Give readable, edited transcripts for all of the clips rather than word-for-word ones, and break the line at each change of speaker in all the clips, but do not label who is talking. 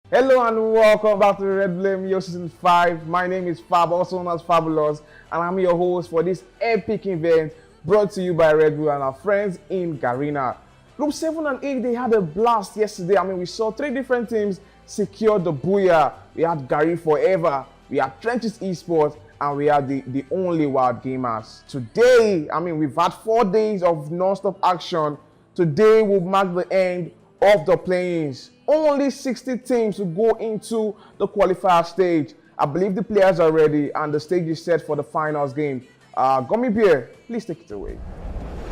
Hello and welcome back to the REDBULL MEO Season 5. My name is Fab, also known as Fabulous, and I'm your host for this epic event brought to you by Red Bull and our friends in Garena. Group 7 and 8, they had a blast yesterday. We saw three different teams secure the booyah. We had Gary Forever, we had Trenches Esports, and we had the only Wild Gamers. Today, we've had 4 days of non-stop action. Today will mark the end of the play-ins. Only 60 teams will go into the qualifier stage. I believe the players are ready and the stage is set for the finals game. Gummy Bear, please take it away.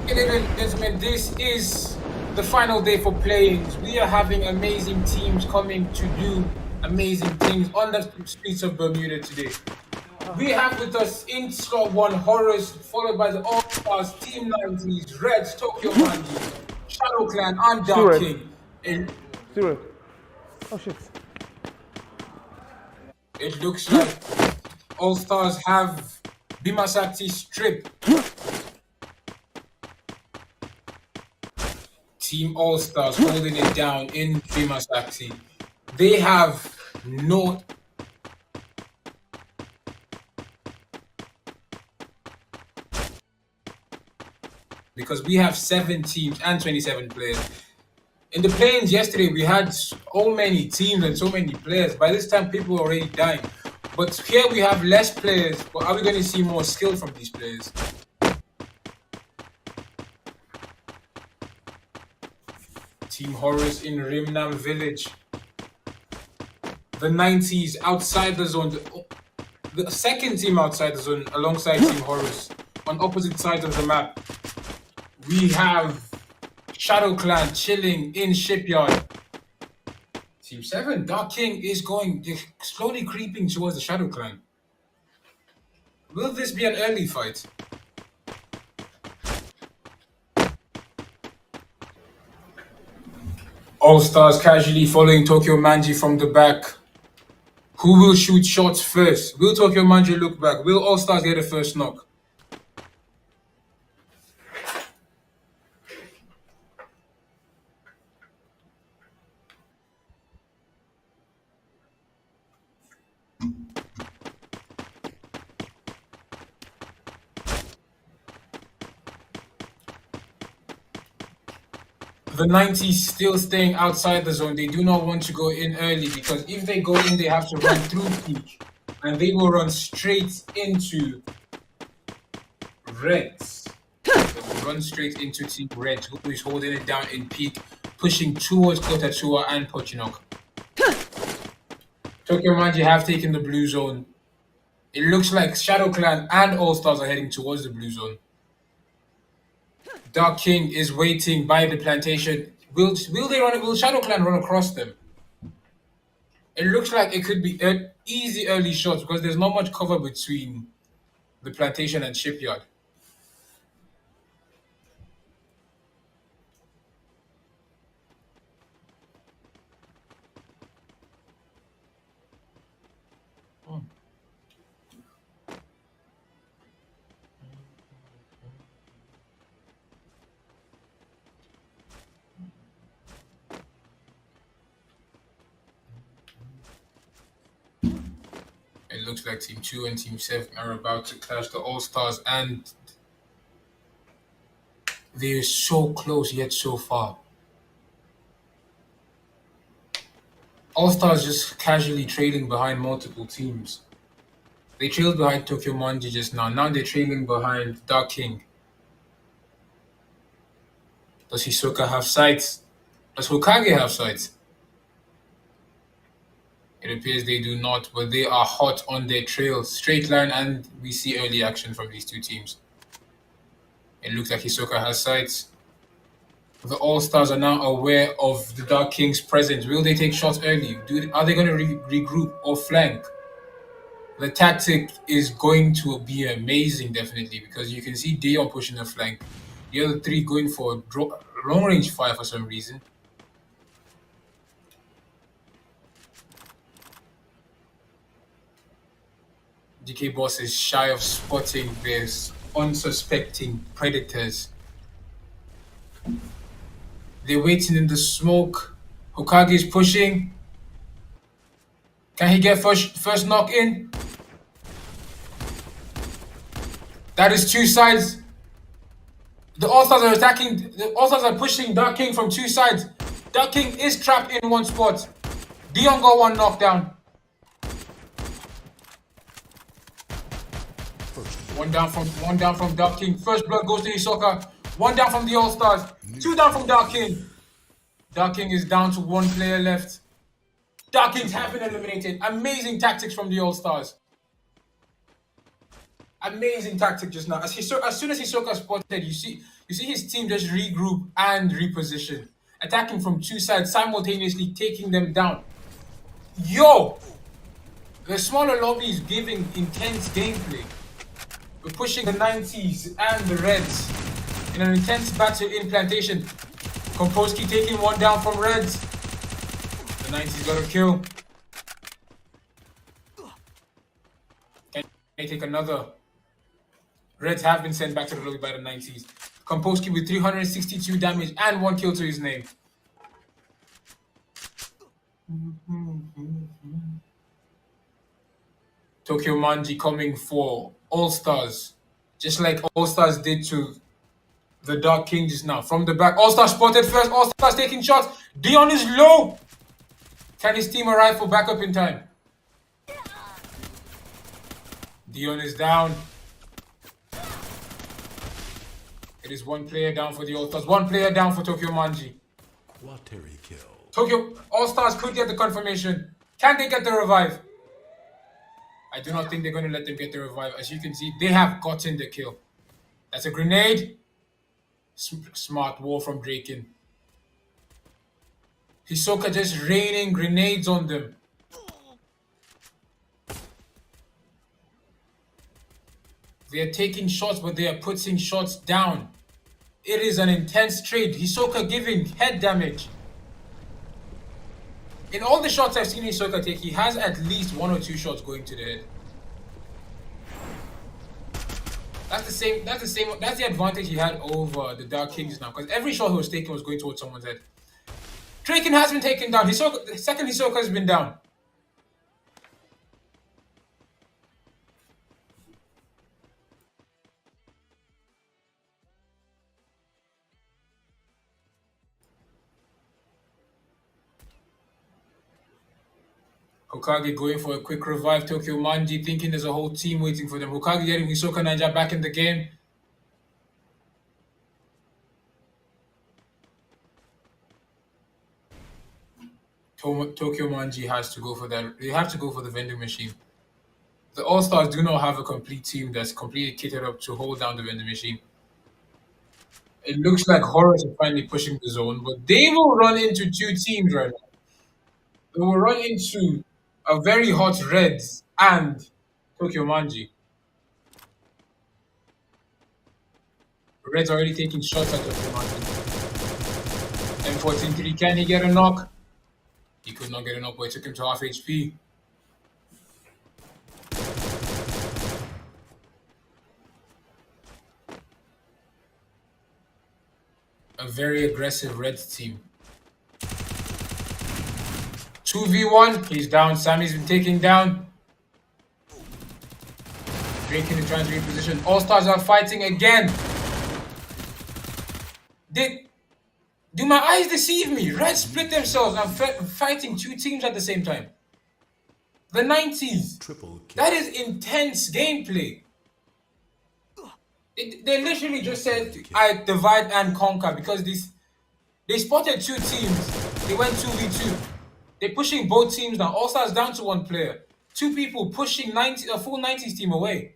Ladies and gentlemen, this is the final day for play-ins. We are having amazing teams coming to do amazing things on the streets of Bermuda today. We have with us in slot 1 Horus, followed by the All-Stars, Team 90s, Reds, Tokyo Manji, Shadow Clan, and Dark King.
Stuart. Oh shit.
It looks like All-Stars have Bimasati stripped. Team All-Stars holding it down in Bimasati. They have no... because we have 7 teams and 27 players. In the play-ins yesterday, we had so many teams and so many players. By this time, people were already dying. But here we have less players. But are we going to see more skill from these players? Team Horus in Rimnam Village. The 90s outside the zone. The second team outside the zone alongside Team Horus. On opposite sides of the map. We have Shadow Clan chilling in Shipyard. Team 7, Dark King is slowly creeping towards the Shadow Clan. Will this be an early fight? All-Stars casually following Tokyo Manji from the back. Who will shoot shots first? Will Tokyo Manji look back? Will All-Stars get a first knock? The 90s still staying outside the zone. They do not want to go in early because if they go in, they have to run through peak. And they will run straight into Reds. They will run straight into Team Red, who is holding it down in peak, pushing towards Kotachua and Pochinok. Tokyo Manji have taken the blue zone. It looks like Shadow Clan and All-Stars are heading towards the blue zone. Dark King is waiting by the plantation. Will Shadow Clan run across them? It looks like it could be easy early shots because there's not much cover between the plantation and Shipyard. It looks like Team 2 and Team 7 are about to clash the All-Stars, and they're so close yet so far. All-Stars just casually trailing behind multiple teams. They trailed behind Tokyo Manji just now. Now they're trailing behind Dark King. Does Hisoka have sights? Does Hokage have sights? It appears they do not, but they are hot on their trail. Straight line, and we see early action from these two teams. It looks like Hisoka has sights. The All-Stars are now aware of the Dark King's presence. Will they take shots early? Are they going to regroup or flank? The tactic is going to be amazing, definitely, because you can see Dion pushing the flank. The other 3 going for long-range fire for some reason. DK Boss is shy of spotting these unsuspecting predators. They're waiting in the smoke. Hokage is pushing. Can he get first knock in? That is two sides. The All-Stars are attacking. The All-Stars are pushing Dark King from two sides. Dark King is trapped in one spot. Dion got one knockdown. One down from Dark King. First blood goes to Hisoka. One down from the All-Stars. Two down from Dark King. Dark King is down to one player left. Dark Kings have been eliminated. Amazing tactics from the All-Stars. Amazing tactic just now. As soon as Hisoka spotted, you see his team just regroup and reposition, attacking from two sides, simultaneously taking them down. Yo! The smaller lobby is giving intense gameplay. We're pushing the 90s and the Reds in an intense battle in Plantation. Komposki taking one down from Reds. The 90s got a kill. Can they take another? Reds have been sent back to the lobby by the 90s. Komposki with 362 damage and one kill to his name. Tokyo Manji coming for All-Stars. Just like All-Stars did to the Dark King just now. From the back, All-Stars spotted first. All-Stars taking shots. Dion is low. Can his team arrive for backup in time? Dion is down. It is one player down for the All-Stars. One player down for Tokyo Manji.
Quateri kill.
Tokyo All-Stars could get the confirmation. Can they get the revive? I do not think they're going to let them get the revive. As you can see, they have gotten the kill. That's a grenade. Smart wall from Draken. Hisoka just raining grenades on them. They are taking shots, but they are putting shots down. It is an intense trade. Hisoka giving head damage. In all the shots I've seen Hisoka take, he has at least one or two shots going to the head. That's the advantage he had over the Dark Kings now, because every shot he was taking was going towards someone's head. Draken has been taken down. The second Hisoka has been down. Hokage going for a quick revive. Tokyo Manji thinking there's a whole team waiting for them. Hokage getting Hisoka Ninja back in the game. Tokyo Manji has to go for that. They have to go for the vending machine. The All-Stars do not have a complete team that's completely kitted up to hold down the vending machine. It looks like Horus are finally pushing the zone, but they will run into two teams right now. They will run into a very hot Reds and Tokyo Manji. Reds already taking shots at Tokyo Manji. M14-3, can he get a knock? He could not get a knock, but it took him to half HP. A very aggressive Reds team. 2v1, he's down. Sammy's been taken down. Draken is trying to reposition. All-Stars are fighting again. Do my eyes deceive me? Reds split themselves and fighting two teams at the same time. The 90s.
Triple kill.
That is intense gameplay. They literally just said, I divide and conquer, because they spotted two teams. They went 2v2. They're pushing both teams now. All-Stars down to one player. Two people pushing a full 90s team away.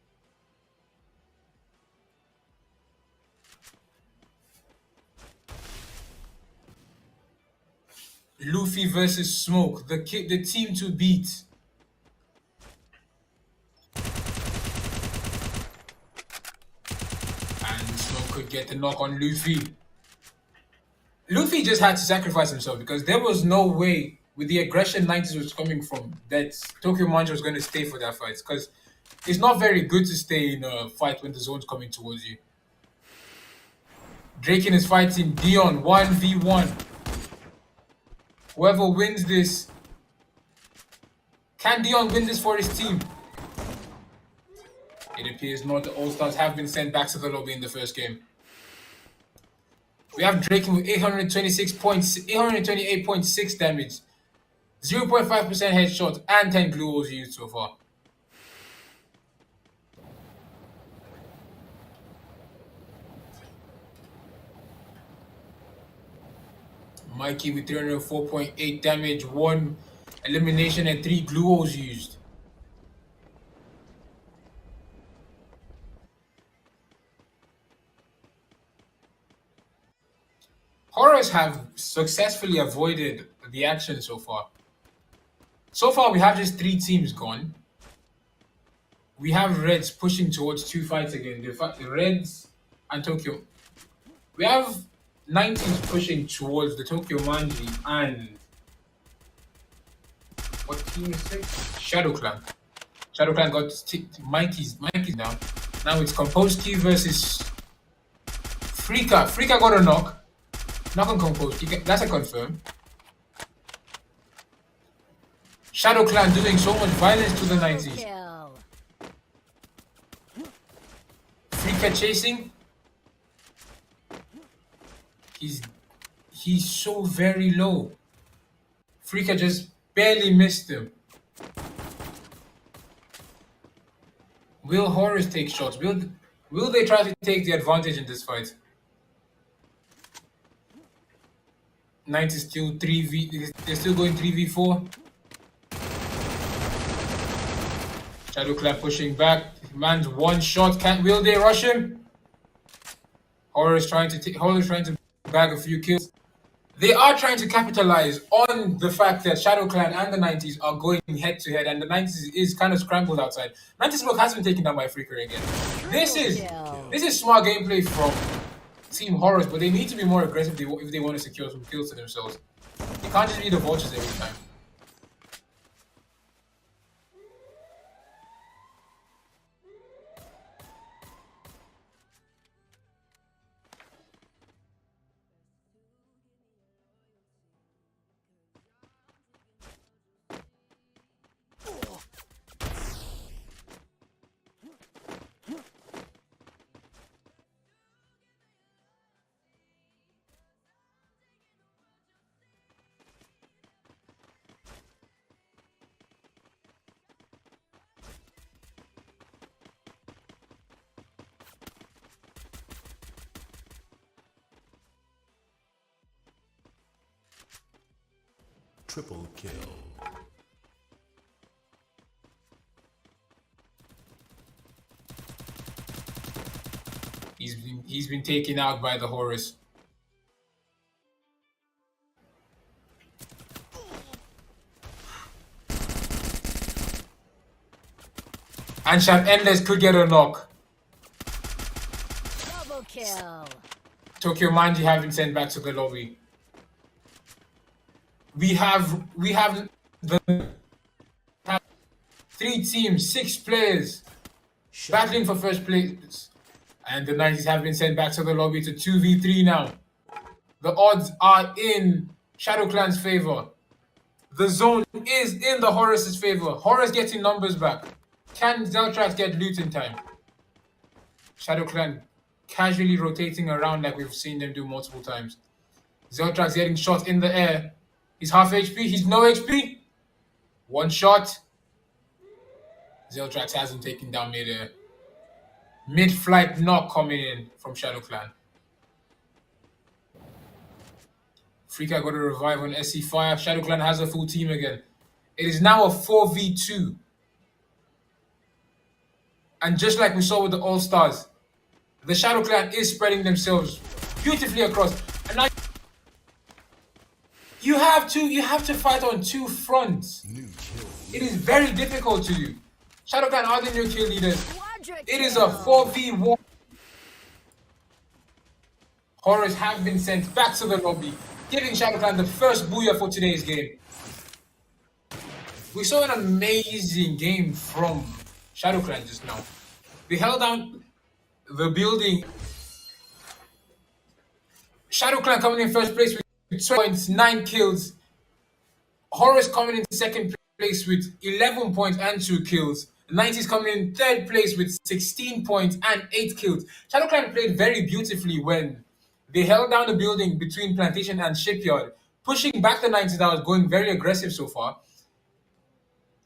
Luffy versus Smoke, the team to beat. And Smoke could get the knock on Luffy. Luffy just had to sacrifice himself, because there was no way, with the aggression 90s was coming from, that Tokyo Manji was going to stay for that fight. Because it's not very good to stay in a fight when the zone's coming towards you. Draken is fighting Dion 1v1. Whoever wins this Can Dion win this for his team? It appears not. The All-Stars have been sent back to the lobby in the first game. We have Drake with 826 points, 828.6 damage, 0.5% headshot, and 10 glue walls used so far. Mikey with 304.8 damage, 1 elimination, and 3 glue walls used. Horrors have successfully avoided the action so far. So far, we have just 3 teams gone. We have Reds pushing towards 2 fights again. The Reds and Tokyo. We have 90s pushing towards the Tokyo Manji and what team is it? Shadow Clan. Shadow Clan got Mikey's down. Now it's Komposki versus Frika. Frika got a knock. Knock on Komposki. That's a confirm. Shadow Clan doing so much violence to the 90s. Frika chasing. He's so very low. Frika just barely missed him. Will Horus take shots? Will they try to take the advantage in this fight? 90 still 3v. They're still going 3v4. Shadow Clan pushing back. Man's one shot. Will they rush him? Horus trying to bag a few kills. They are trying to capitalize on the fact that Shadow Clan and the 90s are going head to head, and the 90s is kind of scrambled outside. 90s look has been taken down by Freaker again. This is smart gameplay from Team Horus, but they need to be more aggressive if they want to secure some kills to themselves. They can't just be the vultures every time.
Triple kill.
He's been taken out by the Horus. And Shat Endless could get a knock.
Double kill.
Tokyo Manji have been sent back to the lobby. We have the 3 teams, 6 players battling for first place. And the 90s have been sent back to the lobby to 2v3 now. The odds are in Shadow Clan's favor. The zone is in the Horus's favor. Horus getting numbers back. Can Zeltrax get loot in time? Shadow Clan casually rotating around like we've seen them do multiple times. Zeltrax getting shot in the air. He's half HP. He's no HP. One shot. Zeltrax hasn't taken down mid-air. Mid-flight knock coming in from Shadow Clan. Freaka got a revive on SC Fire. Shadow Clan has a full team again. It is now a 4v2. And just like we saw with the All-Stars, the Shadow Clan is spreading themselves beautifully across. And now you have to fight on 2 fronts. It is very difficult to do. Shadow Clan are the new kill leaders. It is a 4v1. Horus have been sent back to the lobby, giving Shadow Clan the first booyah for today's game. We saw an amazing game from Shadow Clan just now. They held down the building. Shadow Clan coming in first place with 12 points, 9 kills. Horus coming in second place with 11 points and 2 kills. The 90s coming in third place with 16 points and 8 kills. Shadow Clan played very beautifully when they held down the building between Plantation and Shipyard, pushing back the 90s that was going very aggressive so far.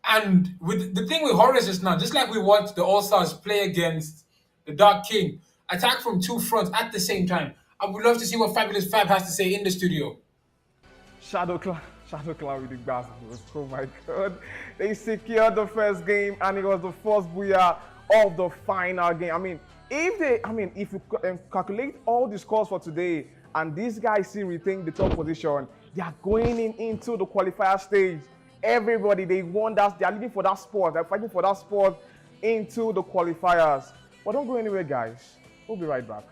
And with the thing with Horus is now, just like we watched the All Stars play against the Dark King, attack from two fronts at the same time. I would love to see what Fabulous Fab has to say in the studio.
Shadow Clan with the Bastards. Oh my god. They secured the first game and it was the first booyah of the final game. I mean, if you calculate all the scores for today and these guys still retain the top position, they are going into the qualifier stage. Everybody, they won that, they are looking for that spot, they're fighting for that spot into the qualifiers. But don't go anywhere, guys. We'll be right back.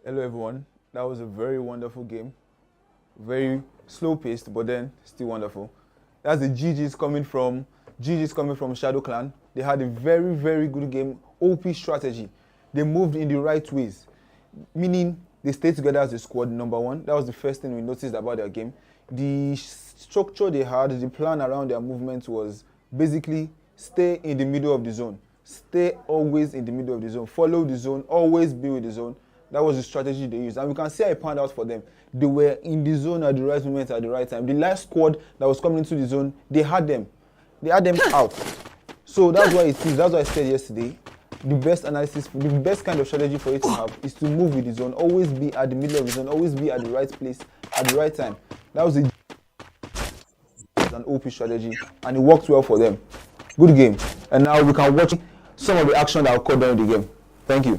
Hello everyone, that was a very wonderful game. Very slow paced, but then still wonderful. That's the GG's coming from Shadow Clan. They had a very, very good game, OP strategy. They moved in the right ways, meaning they stayed together as a squad, number one. That was the first thing we noticed about their game. The structure they had, the plan around their movement was basically stay in the middle of the zone. Stay always in the middle of the zone. Follow the zone, always be with the zone. That was the strategy they used. And we can see how it panned out for them. They were in the zone at the right moment, at the right time. The last squad that was coming into the zone, they had them. They had them out. So that's why it is. That's why I said yesterday, the best analysis, the best kind of strategy for you to have is to move with the zone. Always be at the middle of the zone. Always be at the right place at the right time. That was an OP strategy, and it worked well for them. Good game. And now we can watch some of the action that occurred during the game. Thank you.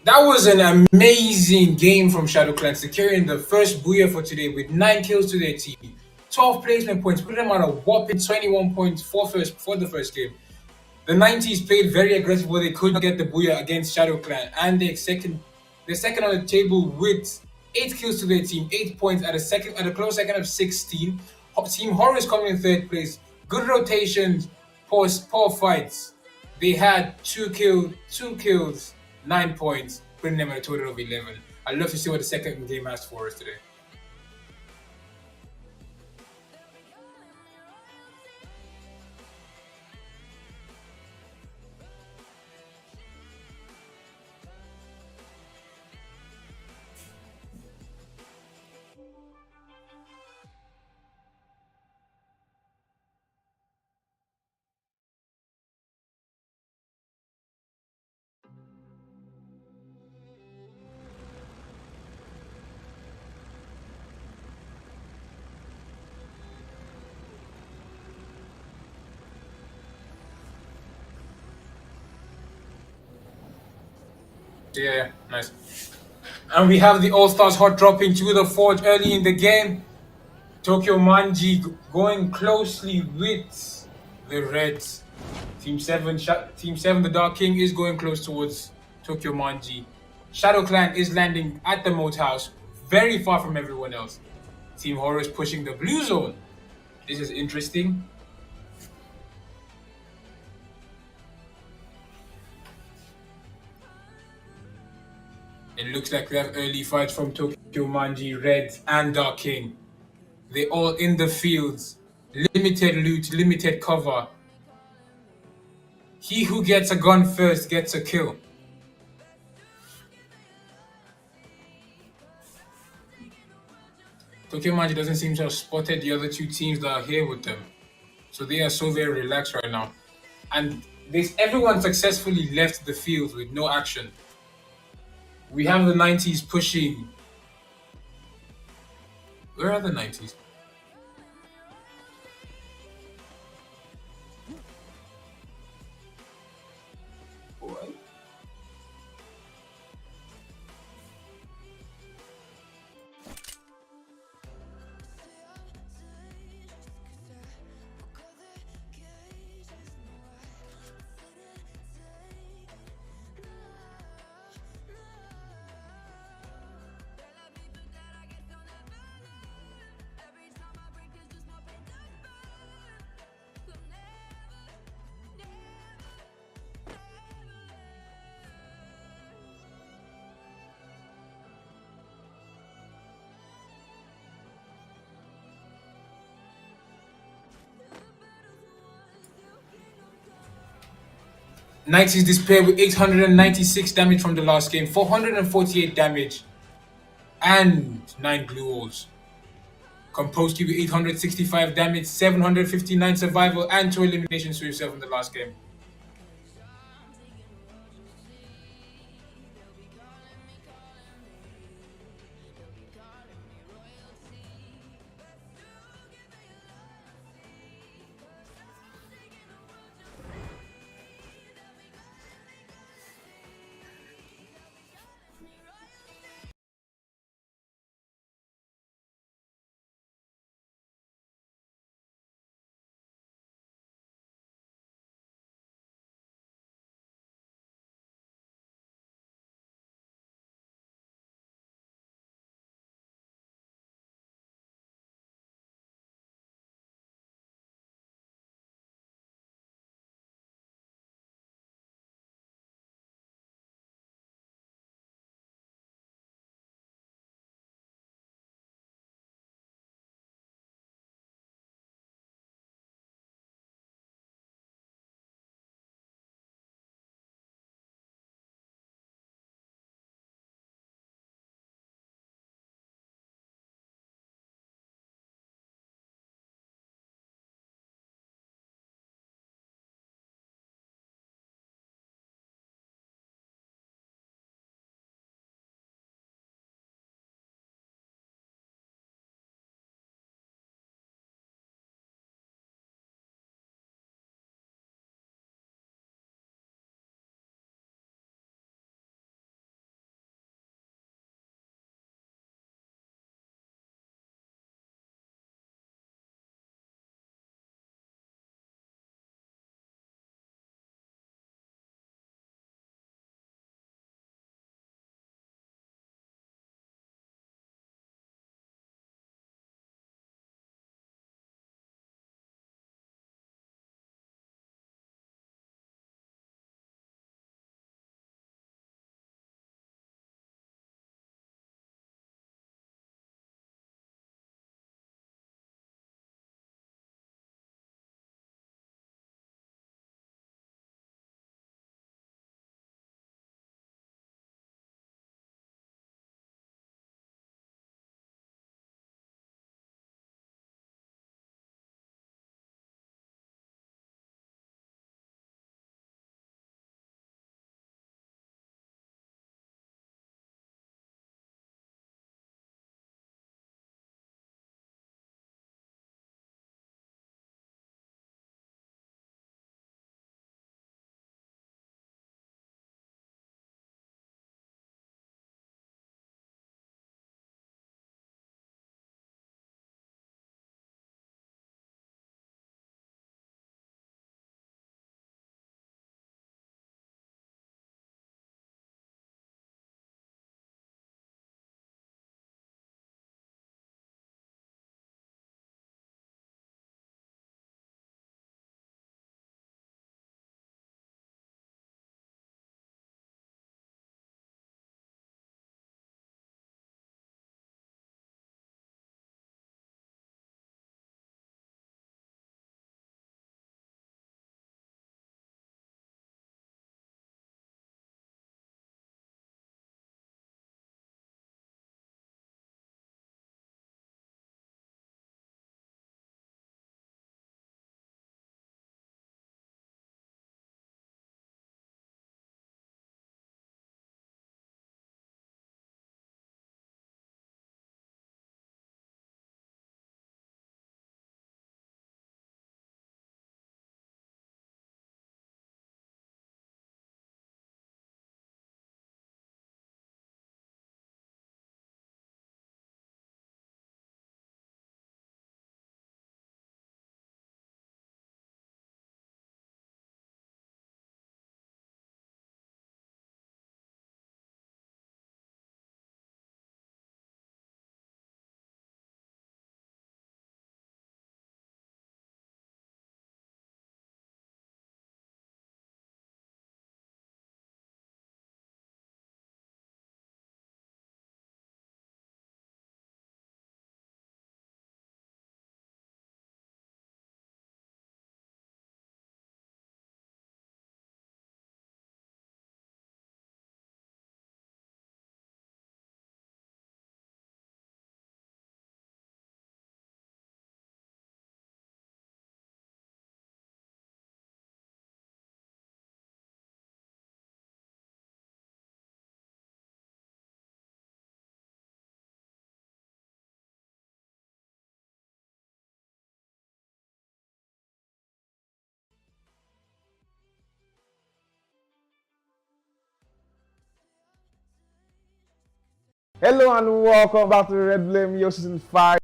That was an amazing game from Shadow Clan, securing the first booyah for today with 9 kills to their team, 12 placement points, putting them on a whopping 21 points for the first game. The 90s played very aggressive where they couldn't get the booyah against Shadow Clan, and they're second on the table with 8 kills to their team, 8 points at a close second of 16. Team Horror is coming in third place. Good rotations, poor fights. They had 2 kills, 9 points, putting them at a total of 11. I'd love to see what the second game has for us today. Yeah, nice. And we have the All-Stars hot dropping to the Forge early in the game. Tokyo Manji going closely with the Reds. Team 7, the Dark King, is going close towards Tokyo Manji. Shadow Clan is landing at the Moat House, very far from everyone else. Team Horror is pushing the blue zone. This is interesting. It looks like we have early fights from Tokyo Manji, Reds, and Dark King. They're all in the fields. Limited loot, limited cover. He who gets a gun first gets a kill. Tokyo Manji doesn't seem to have spotted the other two teams that are here with them. So they are so very relaxed right now. And everyone successfully left the field with no action. We have the 90s pushing. Where are the 90s? Knights is displayed with 896 damage from the last game, 448 damage, and 9 blue walls. Composed with 865 damage, 759 survival, and 2 eliminations to himself in the last game.
Hello and welcome back to REDBULL MEO Season 5.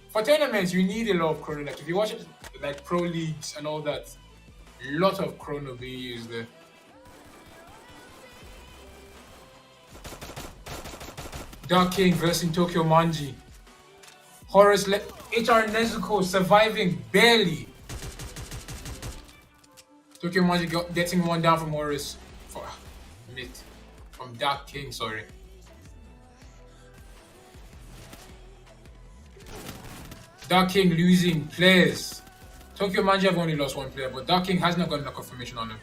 For tournaments, you need a lot of chrono. Like if you watch it, like pro leagues and all that, a lot of chrono being used there. Dark King versus Tokyo Manji. HR Nezuko surviving barely. Tokyo Manji getting one down from Horus. From Dark King, sorry. Dark King losing players. Tokyo Manji have only lost one player, but Dark King has not got enough confirmation on him.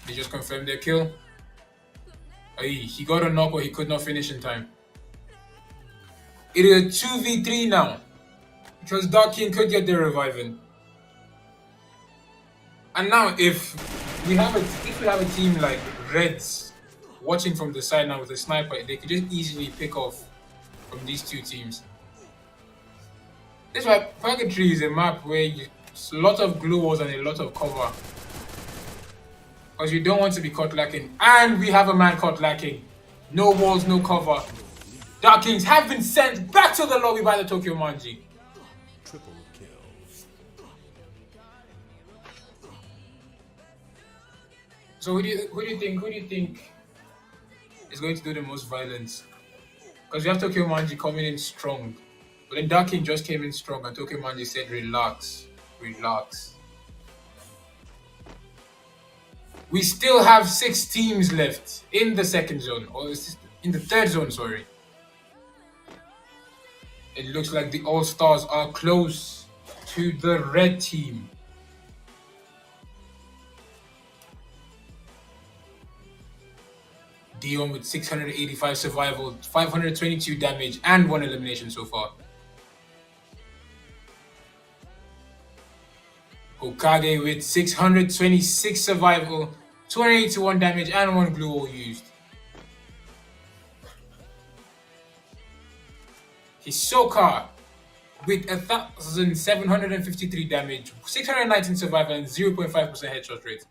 They just confirmed their kill. He got a knock, but he could not finish in time. It is a 2v3 now, because Dark King could get their reviving. And now, if we have a team like Reds watching from the side now with a sniper, they could just easily pick off from these two teams. That's why Purgatory is a map where it's a lot of glue walls and a lot of cover. Because you don't want to be caught lacking. And we have a man caught lacking. No walls, no cover. Dark Kings have been sent back to the lobby by the Tokyo Manji.
Triple kill.
So who do you think is going to do the most violence? Because we have Tokyo Manji coming in strong. But then Dark King just came in strong and Tokyo Manji said, relax, relax. We still have 6 teams left in the second zone, or in the third zone, sorry. It looks like the All-Stars are close to the red team. Dion with 685 survival, 522 damage, and 1 elimination so far. Hokage with 626 survival, 281 damage, and 1 glue wall used. Hisoka with 1,753 damage, 619 survival, and 0.5% headshot rate.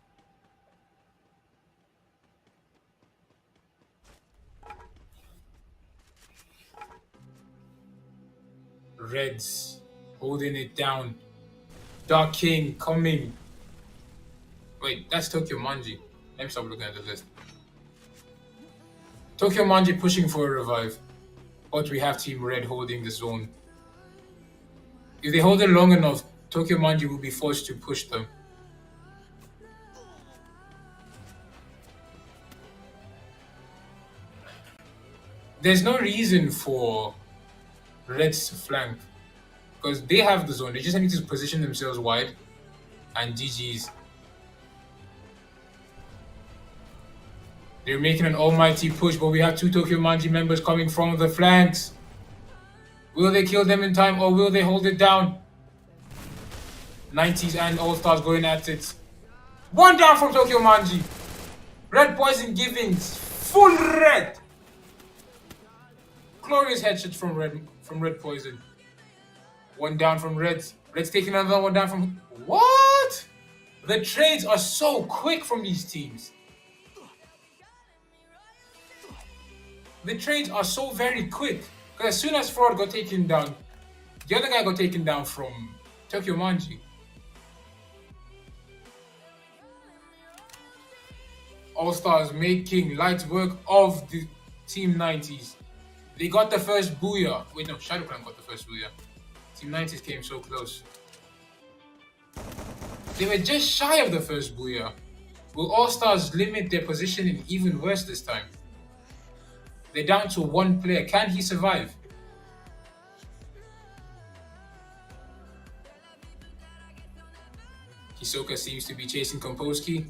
Reds holding it down. Dark King coming. Wait, that's Tokyo Manji. Let me stop looking at the list. Tokyo Manji pushing for a revive. But we have Team Red holding the zone. If they hold it long enough, Tokyo Manji will be forced to push them. There's no reason for Reds to flank. Because they have the zone. They just need to position themselves wide. And GG's. They're making an almighty push, but we have 2 Tokyo Manji members coming from the flanks. Will they kill them in time or will they hold it down? 90s and All-Stars going at it. 1 down from Tokyo Manji. Red Poison giving full red. Glorious headshots from Red Poison. 1 down from Reds. Reds taking another 1 down from... What? The trades are so quick from these teams. The trades are so very quick. Because as soon as Fraud got taken down, the other guy got taken down from Tokyo Manji. All-Stars making light work of the Team 90s. They got the first booyah. Wait, no, Shadow Clan got the first booyah. Team 90s came so close. They were just shy of the first booyah. Will All-Stars limit their positioning even worse this time? They're down to 1 player. Can he survive? Hisoka seems to be chasing Komposki.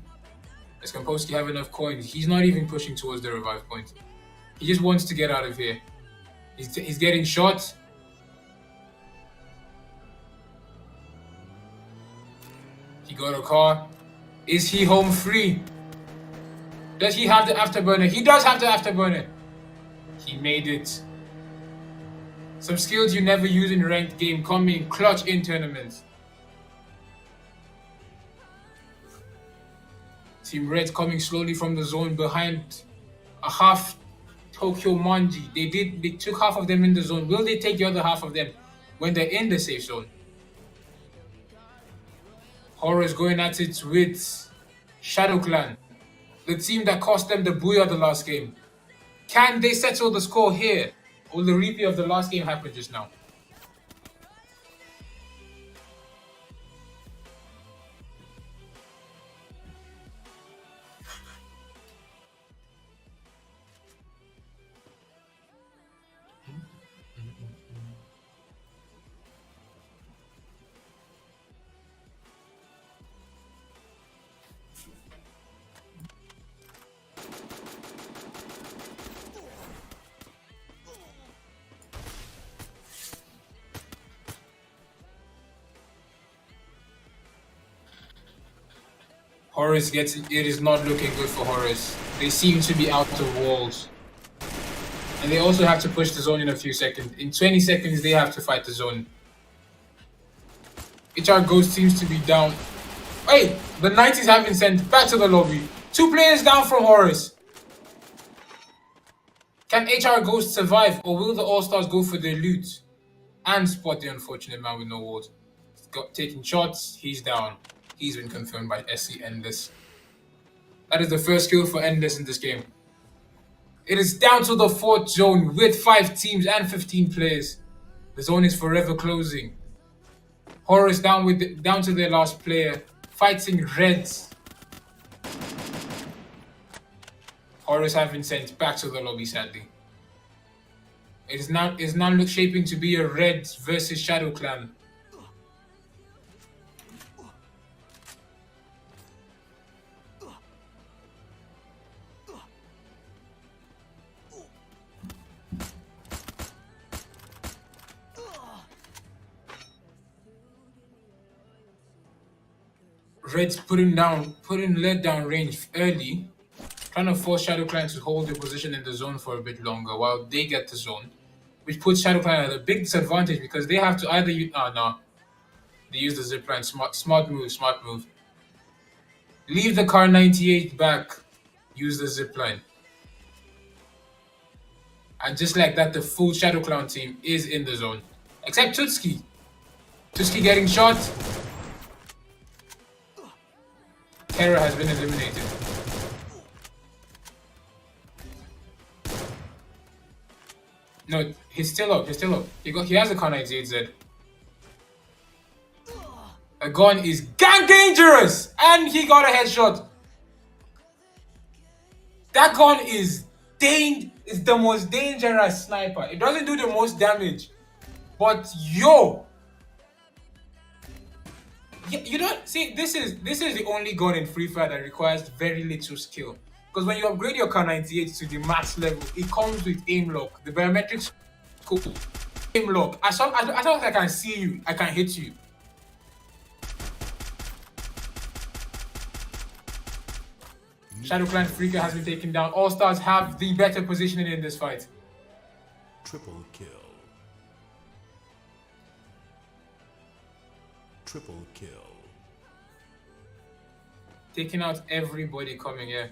Does Komposki have enough coins? He's not even pushing towards the revive point. He just wants to get out of here. He's getting shot. He got a car. Is he home free? Does he have the afterburner? He does have the afterburner. He made it. Some skills you never use in ranked game coming clutch in tournaments. Team Red coming slowly from the zone behind a half Tokyo Manji. They took half of them in the zone. Will they take the other half of them when they're in the safe zone? Horror is going at it with Shadow Clan, the team that cost them the booyah the last game. Can they settle the score here? Will the replay of the last game happen just now? Horus gets it. It is not looking good for Horus. They seem to be out of walls. And they also have to push the zone in a few seconds. In 20 seconds, they have to fight the zone. HR Ghost seems to be down. Hey, the 90s have been sent back to the lobby. 2 players down from Horus. Can HR Ghost survive, or will the All-Stars go for their loot and spot the unfortunate man with no ward? Taking shots, he's down. He's been confirmed by SC Endless. That is the first kill for Endless in this game. It is down to the 4th zone with 5 teams and 15 players. The zone is forever closing. Horus down to their last player, fighting Reds. Horus have been sent back to the lobby, sadly. It is now shaping to be a Reds versus Shadow Clan. Reds putting lead down range early, trying to force Shadow Clan to hold their position in the zone for a bit longer while they get the zone, which puts Shadow Clan at a big disadvantage because they have to either use... They use the zipline. Smart move. Leave the car 98 back. Use the zipline. And just like that, the full Shadow Clan team is in the zone. Except Tutski. Tutski getting shot. Terror has been eliminated. No, he's still up. He has a car 98Z. A gun is gang dangerous! And he got a headshot. That gun is the most dangerous sniper. It doesn't do the most damage. But yo! You don't see, this is the only gun in Free Fire that requires very little skill. Because when you upgrade your car 98 to the max level, it comes with aim lock. The biometrics scope. Aim lock. As long as I can see you, I can hit you. Shadow Clan Freaker has been taken down. All Stars have the better positioning in this fight.
Triple kill. Triple kill.
Taking out everybody coming here.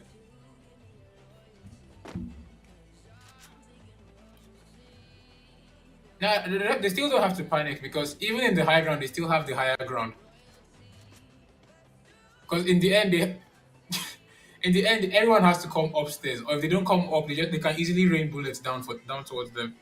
Now, they still don't have to panic because even in the high ground, they still have the higher ground. Because in the end, everyone has to come upstairs. Or if they don't come up, they can easily rain bullets down towards them.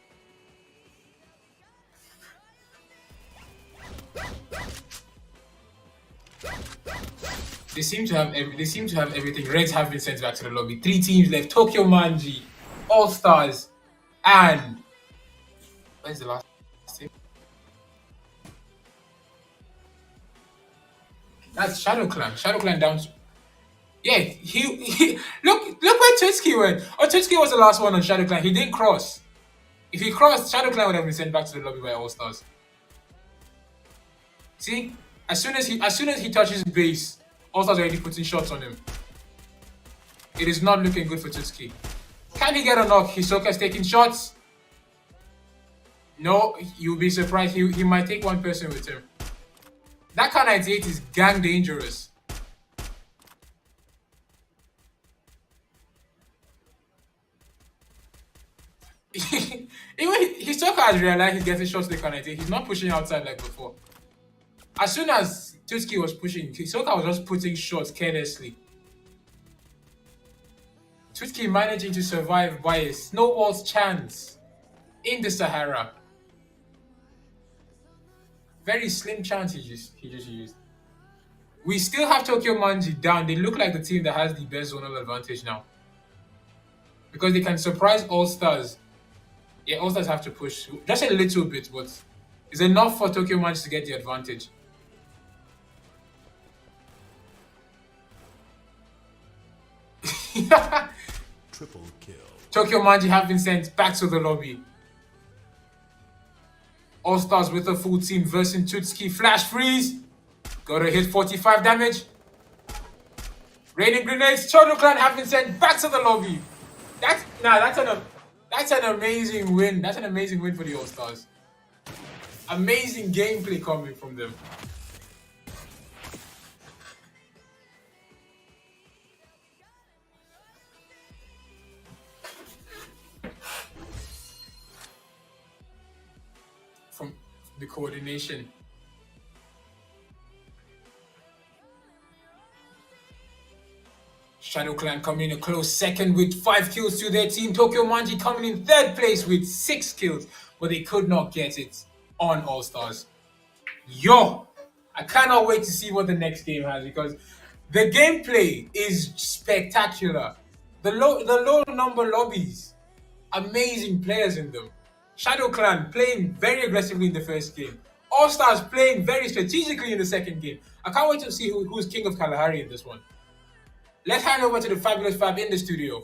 They seem to have everything. Reds have been sent back to the lobby. 3 teams left: Tokyo Manji, All Stars, and where's the last team? That's Shadow Clan. Shadow Clan down. Yeah, he look where Tutski went. Oh, Tutski was the last one on Shadow Clan. He didn't cross. If he crossed, Shadow Clan would have been sent back to the lobby by All Stars. See, as soon as he touches base, All Stars already putting shots on him. It is not looking good for Tutski. Can he get a knock? Hisoka's taking shots. No, you'll be surprised. He might take one person with him. That K 98 is gang dangerous. Even Hisoka has realized he's getting shots with the K 98. He's not pushing outside like before. As soon as Tutski was pushing, Hisoka was just putting shots carelessly. Tutski managing to survive by a snowball's chance in the Sahara. Very slim chance he just used. We still have Tokyo Manji down. They look like the team that has the best zonal advantage now. Because they can surprise All Stars. Yeah, All Stars have to push just a little bit, but it's enough for Tokyo Manji to get the advantage.
Triple kill.
Tokyo Manji have been sent back to the lobby. All Stars with a full team versus Tutski. Flash freeze. Gotta hit 45 damage. Raining grenades. Shadow Clan have been sent back to the lobby. That's an amazing win. That's an amazing win for the All Stars. Amazing gameplay coming from them. From the coordination. Shadow Clan coming in a close second with 5 kills to their team. Tokyo Manji coming in third place with 6 kills, but they could not get it on All Stars. Yo, I cannot wait to see what the next game has because the gameplay is spectacular. The low number lobbies, amazing players in them. Shadow Clan playing very aggressively in the first game. All Stars playing very strategically in the second game. I can't wait to see who's King of Kalahari in this one. Let's hand over to the Fabulous Fab in the studio.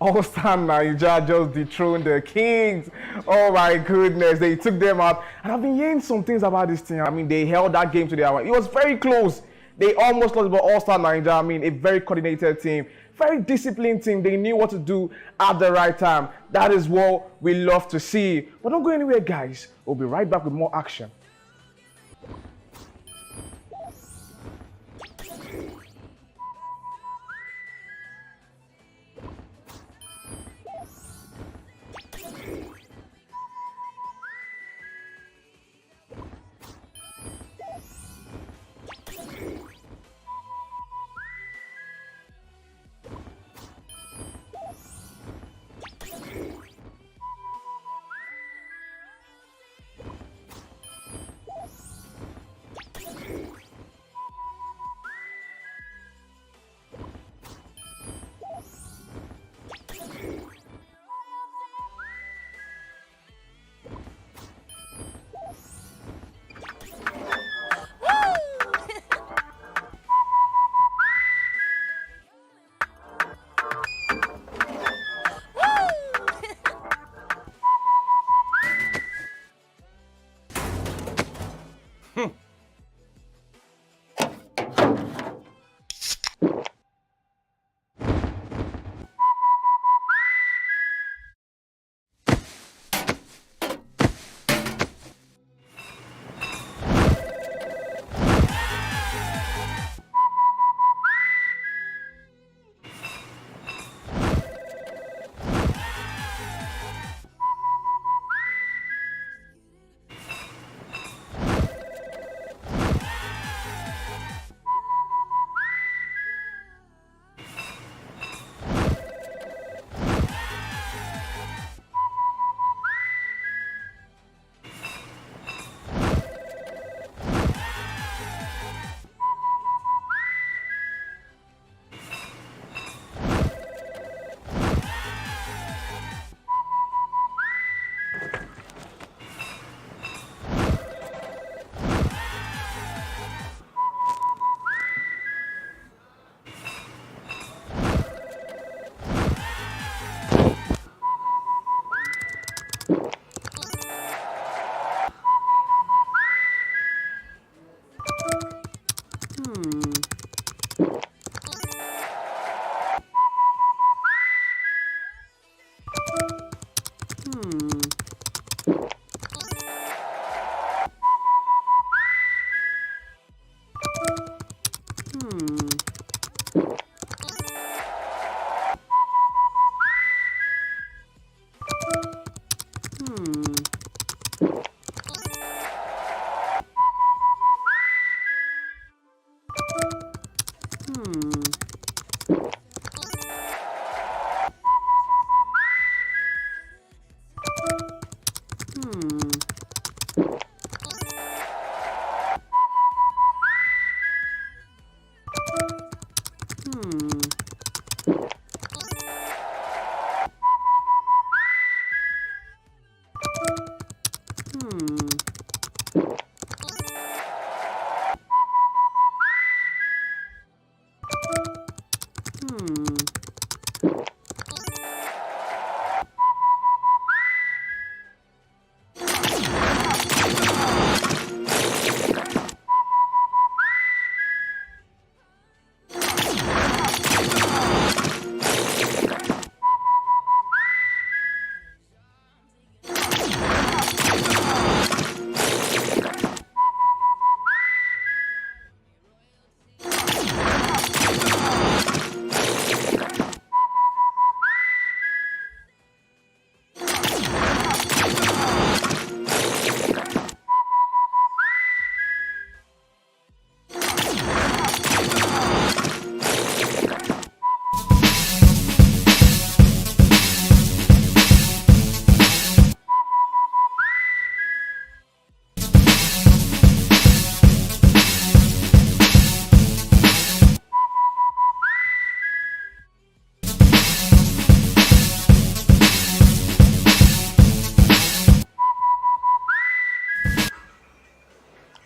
All Star Nigeria just dethroned the Kings. Oh my goodness, they took them out. And I've been hearing some things about this team. I mean, they held that game to their own. It was very close. They almost lost, but All Star Nigeria, I mean, a very coordinated team, very disciplined team. They knew what to do at the right time. That is what we love to see. But don't go anywhere, guys. We'll be right back with more action.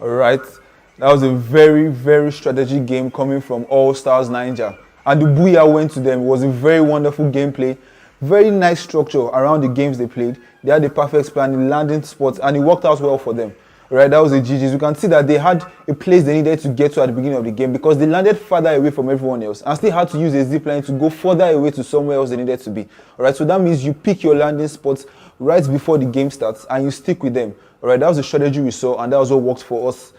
Alright, that was a very strategic game coming from All Stars Ninja. And the booyah went to them. It was a very wonderful gameplay. Very nice structure around the games they played. They had the perfect plan, the landing spots, and it worked out well for them. Right, that was a GG's. You can see that they had a place they needed to get to at the beginning of the game because they landed farther away from everyone else and still had to use a zip line to go further away to somewhere else they needed to be. Alright, so that means you pick your landing spots right before the game starts and you stick with them. Alright, that was the strategy we saw and that was what worked for us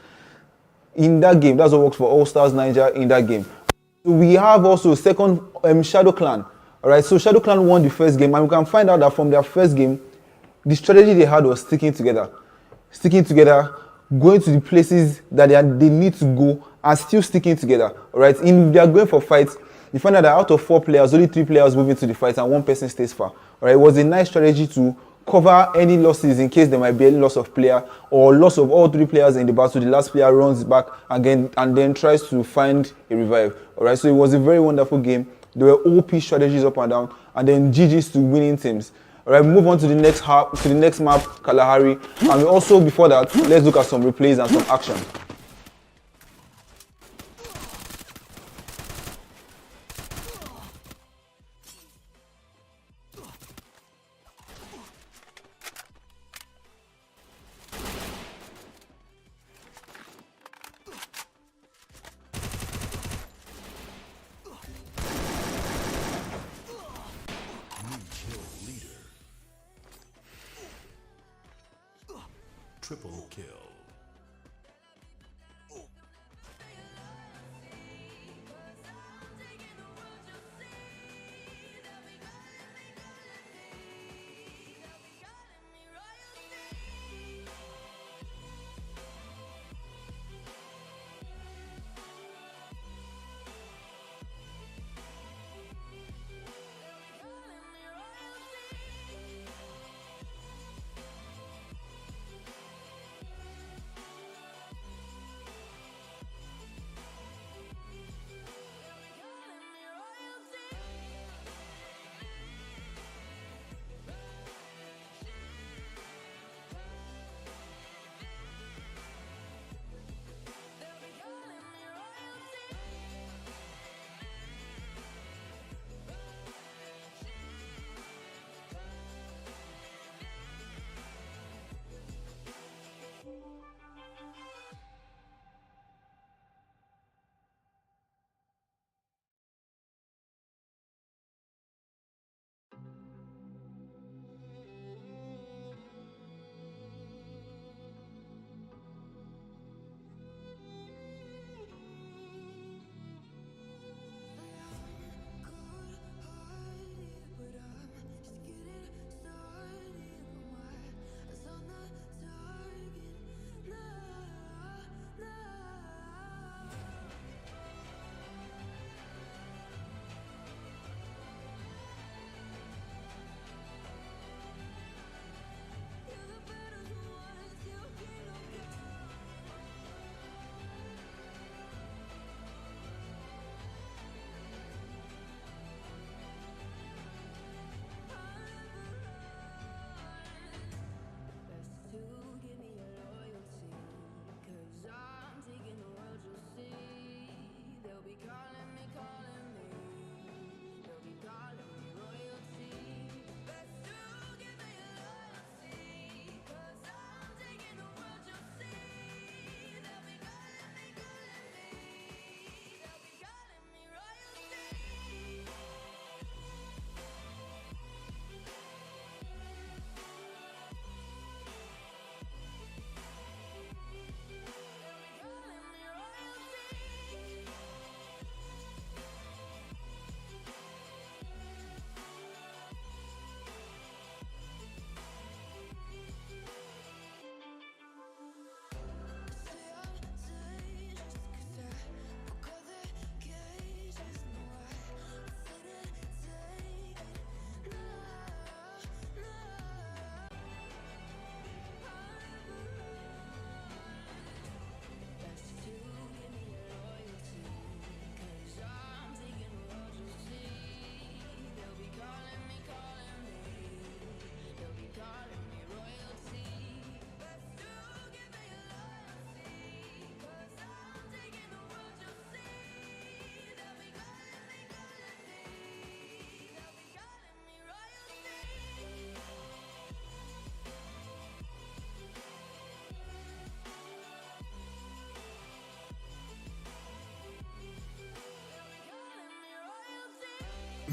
in that game. That's what worked for All Stars Niger in that game. So we have also second Shadow Clan. Alright, so Shadow Clan won the first game and we can find out that from their first game, the strategy they had was sticking together, going to the places that they need to go and still sticking together. Alright, if they are going for fights, you find out that out of 4 players, only 3 players move into the fight and 1 person stays far. Alright, it was a nice strategy to cover any losses in case there might be any loss of player or loss of all 3 players in the battle. The last player runs back again and then tries to find a revive. Alright, so it was a very wonderful game. There were OP strategies up and down, and then GG's to winning teams. Alright, move on to the next map, Kalahari. And we also, before that, let's look at some replays and some action.
Triple kill.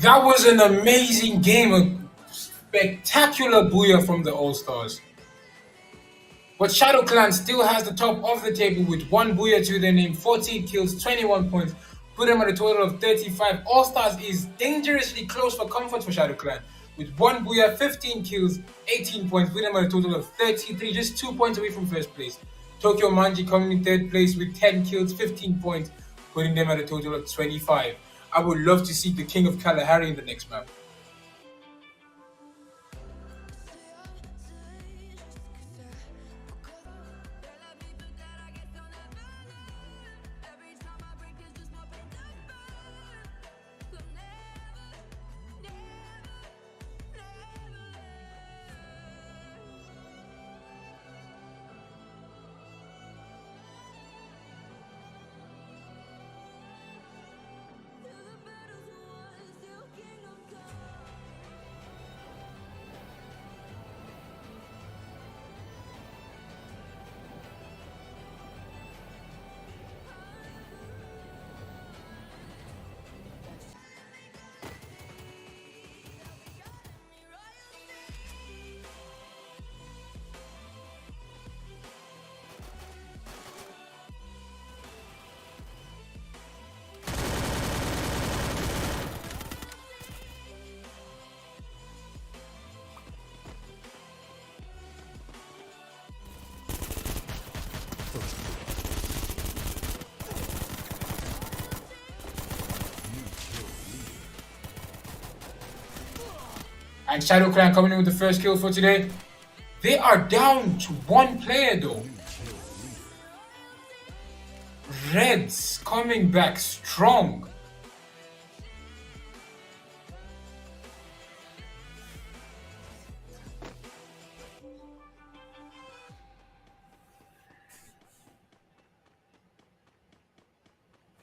That was an amazing game. A spectacular booyah from the All-Stars. But Shadow Clan still has the top of the table with 1 booyah to their name, 14 kills, 21 points, put them at a total of 35. All-Stars is dangerously close for comfort for Shadow Clan with 1 booyah, 15 kills, 18 points, put them at a total of 33, just 2 points away from first place. Tokyo Manji coming in 3rd place with 10 kills, 15 points, putting them at a total of 25. I would love to see the King of Kalahari in the next map. And Shadow Clan coming in with the first kill for today. They are down to 1 player though. Reds coming back strong.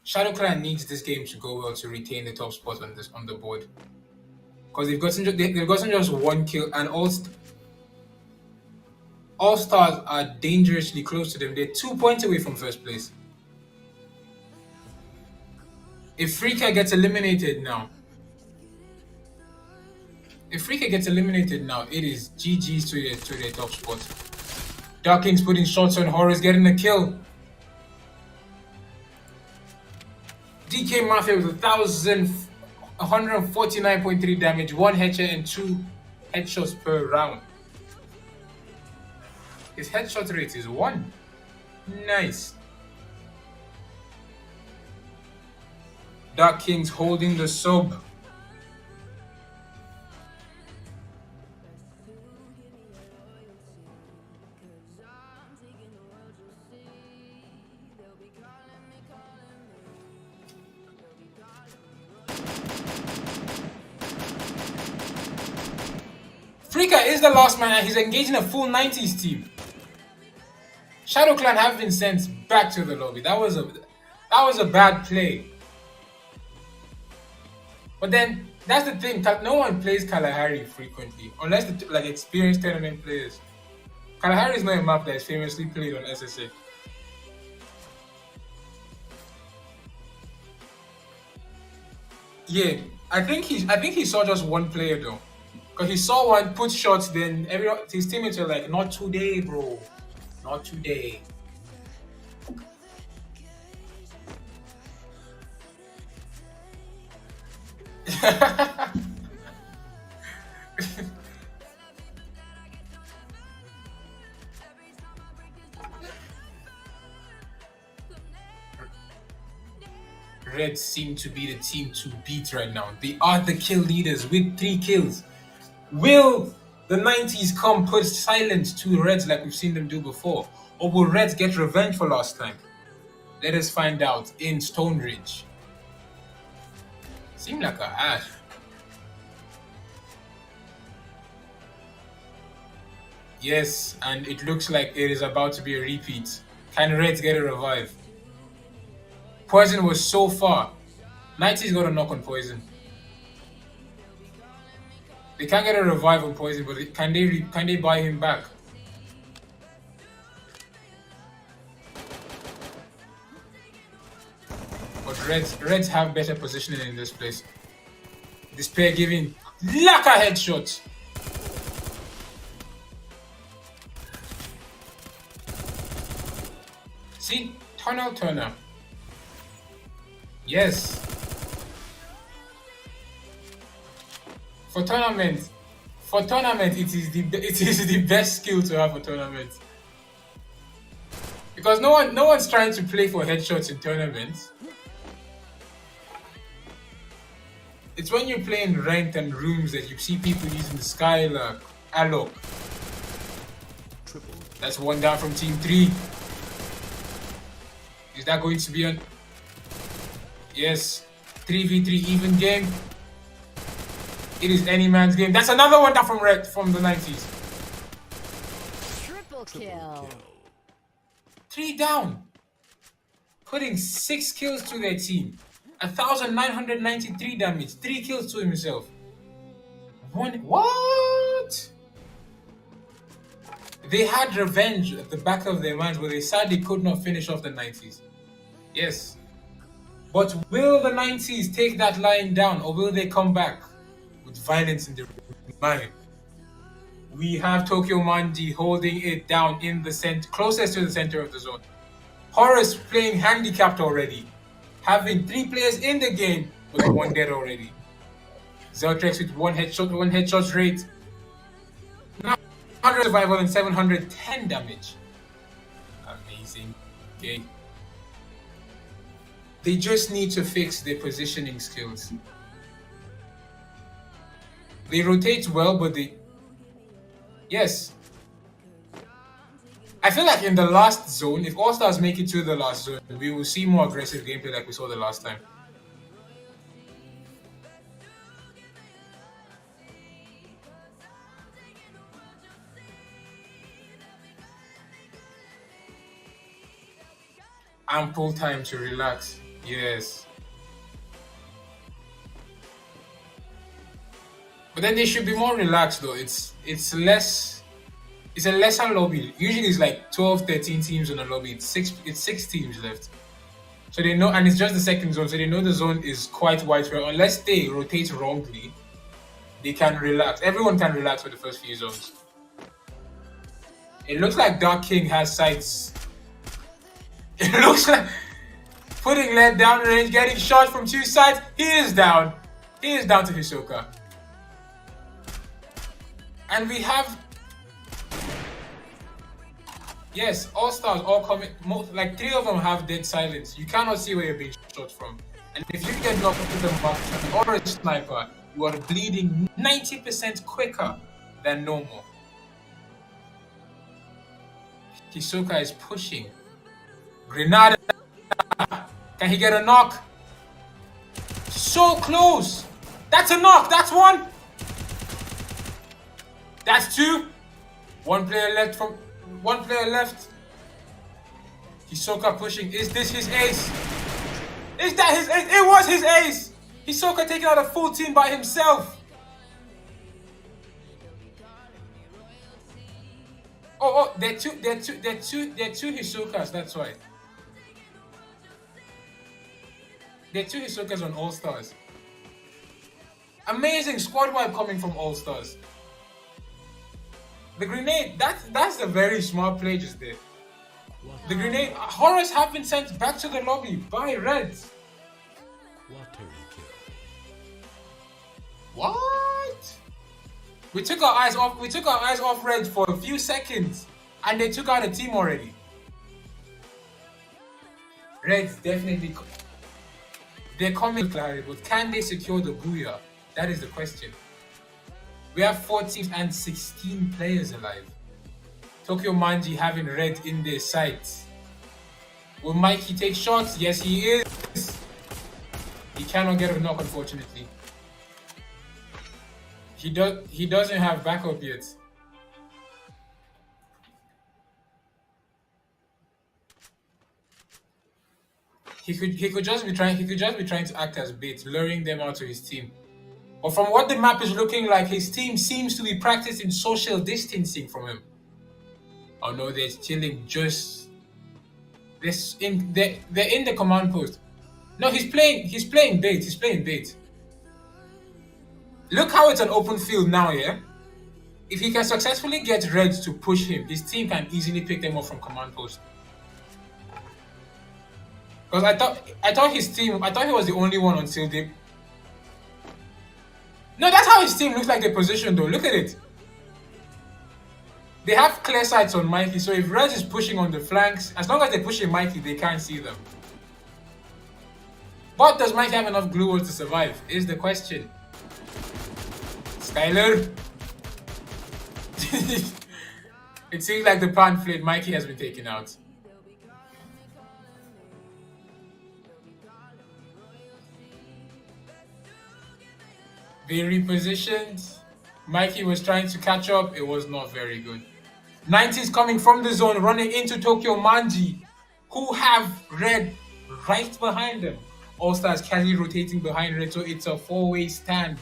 Shadow Clan needs this game to go well to retain the top spot on the board. Because they've gotten just 1 kill, and All-Stars are dangerously close to them. They're 2 points away from first place. If Freaka gets eliminated now, it is GG's to their top spot. Darking's putting shots on Horrors, getting a kill. DK Mafia with 149.3 damage, 1 headshot and 2 headshots per round. His headshot rate is 1. Nice. Dark King's holding the sub. Freaka is the last man, and he's engaging a full 90s team. Shadow Clan have been sent back to the lobby. That was a bad play. But then that's the thing. No one plays Kalahari frequently, unless the experienced tournament players. Kalahari is not a map that is famously played on SSA. Yeah, I think he saw just 1 player though, because he saw one put shots. Then his teammates were like, "Not today, bro. Not today." Reds seem to be the team to beat right now. They are the kill leaders with 3 kills. Will the 90s come put silence to Reds like we've seen them do before? Or will Reds get revenge for last time? Let us find out in Stone Ridge. Seemed like a hash. Yes, and it looks like it is about to be a repeat. Can Reds get a revive? Poison was so far. 90's got a knock on Poison. They can't get a revive on Poison, but can they buy him back? But Reds have better positioning in this place. This pair giving lacquer headshots. See, tunnel turner. Yes. For tournament, it is the best skill to have for tournament. Because no one's trying to play for headshots in tournaments. It's when you're playing ranked and rooms that you see people using the Skylark, Alok. That's one down from team 3. Is that going to be on? Yes. 3v3 even game. It is any man's game. That's another one down from the 90s.
Triple kill.
3 down. Putting 6 kills to their team. 1,993 damage. 3 kills to himself. What? They had revenge at the back of their minds, but they sadly could not finish off the 90s. Yes. But will the 90s take that line down, or will they come back with violence in their mind? We have Tokyo Manji holding it down in the center, closest to the center of the zone. Horace playing handicapped already, having 3 players in the game with 1 dead already. Zeltrex with 1 headshot rate, 900 survival and 710 damage. Amazing. Okay. They just need to fix their positioning skills. They rotate well, but yes. I feel like in the last zone, if All Stars make it to the last zone, we will see more aggressive gameplay like we saw the last time. Ample time to relax. Yes. But then they should be more relaxed though. It's a lesser lobby. Usually it's like 12, 13 teams in a lobby. It's six teams left. So they know, and it's just the second zone, so they know the zone is quite widespread. Unless they rotate wrongly, they can relax. Everyone can relax for the first few zones. It looks like Dark King has sights. It looks like putting lead down range, getting shot from 2 sides. He is down. He is down to Hisoka. And we have, yes, All Stars all coming. Like 3 of them have dead silence. You cannot see where you're being shot from. And if you get knocked into the mark or a sniper, you are bleeding 90% quicker than normal. Hisoka is pushing. Grenada. Can he get a knock? So close. That's a knock. That's 1. That's 2. 1 player left. Hisoka pushing. Is this his ace? Is that his ace? It was his ace. Hisoka taking out a full team by himself. Oh, they're two Hisokas, that's why. There are 2 Hisokas on All Stars. Amazing squad wipe coming from All Stars. The grenade, that's a very smart play just there. The grenade, Horace have been sent back to the lobby by Reds. What? We took our eyes off Reds for a few seconds, and they took out a team already. Reds definitely. They're coming clarity, but can they secure the Booyah? That is the question. We have 4 teams and 16 players alive. Tokyo Manji having Red in their sights. Will Mikey take shots? Yes, he is. He cannot get a knock, unfortunately. He doesn't have backup yet. He could just be trying to act as bait, luring them out to his team. But from what the map is looking like, his team seems to be practicing social distancing from him. Oh no, they're chilling just this they're in the command post. No, he's playing bait. Look how it's an open field now, yeah? If he can successfully get Red to push him, his team can easily pick them up from command post. Because I thought he was the only one until they... No, that's how his team looks like they're positioned though. Look at it. They have clear sights on Mikey, so if Red is pushing on the flanks, as long as they're pushing Mikey, they can't see them. But does Mikey have enough glue to survive? Is the question. Skyler. It seems like the pamphlet Mikey has been taken out. They repositioned. Mikey was trying to catch up. It was not very good. 90s coming from the zone, running into Tokyo Manji, who have Red right behind them. All Stars casually rotating behind Red, so it's a four-way stand.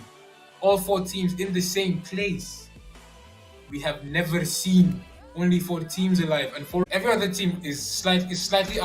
All four teams in the same place. We have never seen only 4 teams alive, and every other team is slightly out.